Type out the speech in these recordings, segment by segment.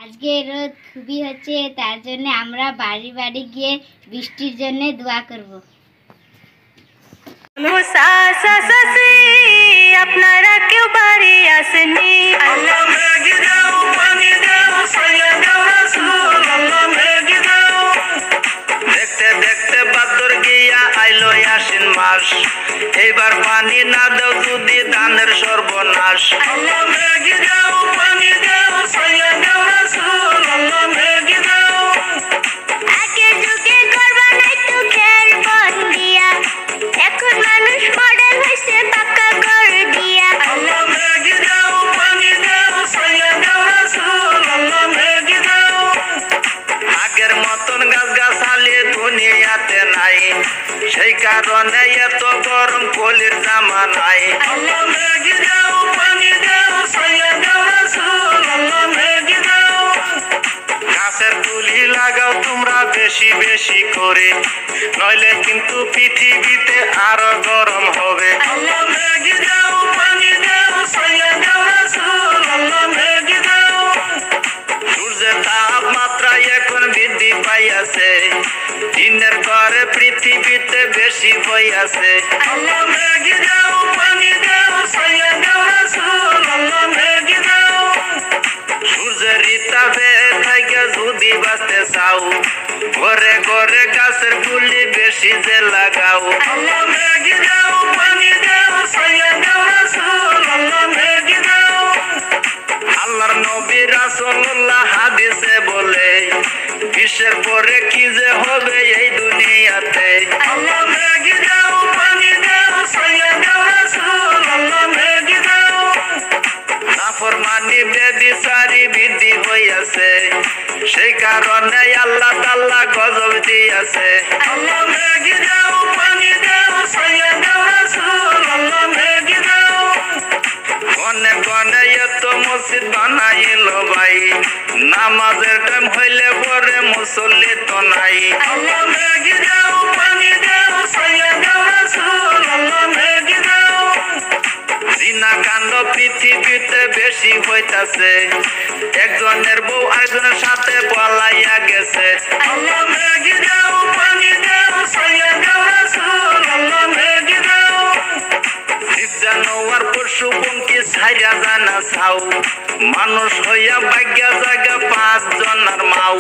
আজকে রোদ খুবই হচ্ছে, তার জন্য আমরা বাড়ি বাড়ি গিয়ে বৃষ্টির জন্য দোয়া করব। আপনারা কেউ বাড়ি আসেনি, দেখতে দেখতে বাদর গিয়া আইলো আশ্বিন মাস, এইবার পানি না দাও যদি ধানের সর্বনাশ। এখন মানুষ মডেল হয়েছে পাকা ঘর দিয়া, আগের মতন গাছ গাছালি দুনিয়াতে নাই, সেই কারণে এত গরম কলির জামা নাই। গাছের তুলি লাগাও তোমরা বেশি বেশি করে, নইলে কিন্তু পৃথিবীতে আরো গরম হবে। সূর্যের তাপমাত্রা এখন বৃদ্ধি পাইয়াছে, দিনের পরে পৃথিবীতে বেশি হইয়াছে। সূর্যের তাপে থেকে যদি বাঁচতে চাও, ঘরে ঘরে গাছের ফুলি বেশি যে লাগাও। আল্লাহর নবী রাসূলুল্লাহ হাদিসে বলে, বিশ্বের পরে কি যে হবে এই দুনিয়াতে। নাফরমানি বেবিচারি বৃদ্ধি হইয়াছে, সেই কারণে আল্লাহ তাআলা গজব দিয়াছে। গনে গনে এত মসজিদ বানাইল ভাই, নামাজের টাইম হইলে পরে মুসল্লি তো নাই। জিনা কাণ্ড পৃথিবীতে বেশি হইতাছে, একজনের বউ আরেকজনের সাথে পলাইয়া গেছে। জানোয়ার পশু পঙ্কি ছাইরা জানা চাও, মানুষ হইয়া ভাগ্যা জায়গা 5 জনের মাও।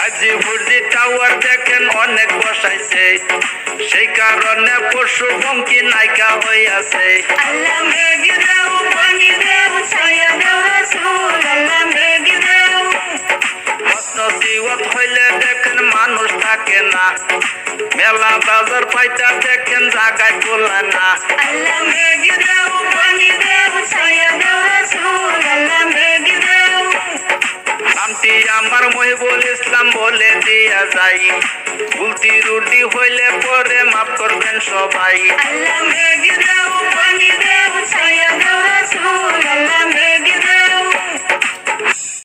আজি বুঝি টাওয়ার দেখেন অনেক বসাইছে, সেই কারণে পশু পঙ্কি নাইকা হইয়াছে। হইলে দেখেন মানুষ থাকে না, মেলা বাজার পাইতা দেখেন জায়গায় তোলা না। নামটি আমার মহিবুল ইসলাম বলে দিয়া যাই, ভুলতি রুটি হইলে পরে মাফ করবেন সবাই।